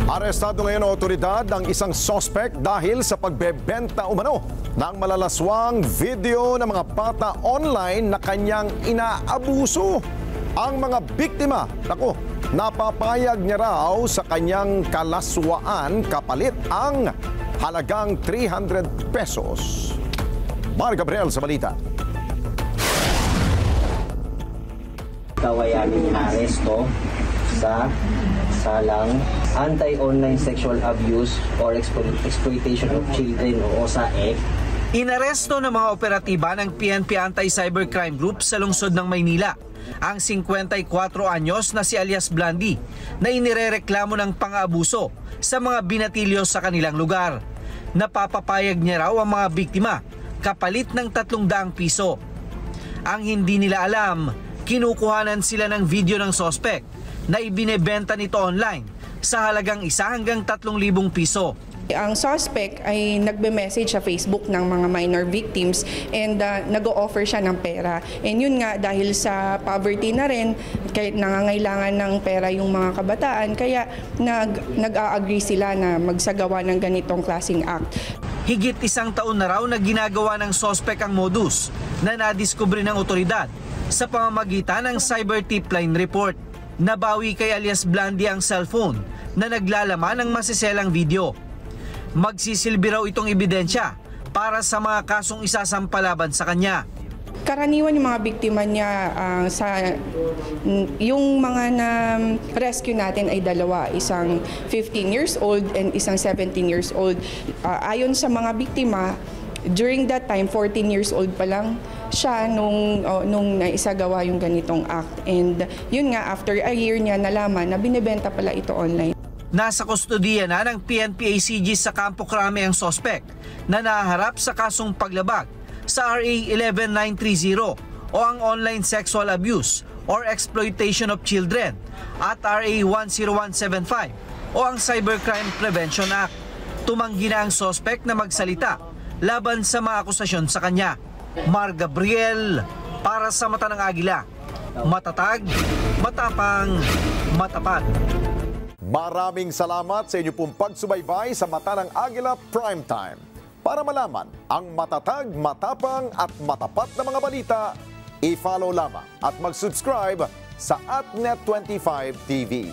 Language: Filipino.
Arestado ngayon ng otoridad ang isang suspect dahil sa pagbebenta umano ng malalaswang video ng mga bata online na kanyang inaabuso. Ang mga biktima, napapayag niya raw sa kanyang kalaswaan kapalit ang halagang 300 pesos. Mar Gabriel sa balita. Kawayanin aresto sa salang Anti-Online Sexual Abuse or Exploitation of Children o OSAE. Inaresto ng mga operatiba ng PNP Anti-Cybercrime Group sa lungsod ng Maynila ang 54 anyos na si alias Blandy na inirereklamo ng pang-aabuso sa mga binatilyo sa kanilang lugar. Napapapayag niya raw ang mga biktima kapalit ng 300 piso. Ang hindi nila alam, kinukuhanan sila ng video ng suspect na ibinebenta nito online sa halagang 1 hanggang 3,000 piso. Ang suspect ay nagbe-message sa Facebook ng mga minor victims and nag-o-offer siya ng pera. And yun nga, dahil sa poverty na rin, nangangailangan ng pera yung mga kabataan, kaya nag-a-agree sila na magsagawa ng ganitong klaseng act. Higit 1 taon na raw na ginagawa ng suspect ang modus na nadiskubre ng otoridad sa pamamagitan ng cyber tip line report. Nabawi kay alias Blandy ang cellphone na naglalaman ng masiselang video. Magsisilbi raw itong ebidensya para sa mga kasong isasampalaban sa kanya. Karaniwan yung mga biktima niya, yung mga na-rescue natin ay dalawa, isang 15 years old and isang 17 years old. Ayon sa mga biktima, during that time, 14 years old pa lang siya nung naisagawa yung ganitong act. And yun nga, after a year niya nalaman na binibenta pala ito online. Nasa kustodiya na ng PNP-ACG sa Campo Crame ang suspect na naharap sa kasong paglabag sa RA 11930 o ang Online Sexual Abuse or Exploitation of Children at RA 10175 o ang Cybercrime Prevention Act. Tumanggi na ang suspect na magsalita laban sa mga akusasyon sa kanya. Mar Gabriel para sa Mata ng Agila. Matatag, matapang, matapat. Maraming salamat sa inyo pong pagsubaybay sa Mata ng Agila Primetime. Para malaman ang matatag, matapang at matapat na mga balita, i-follow lamang at mag-subscribe sa @Net25 TV.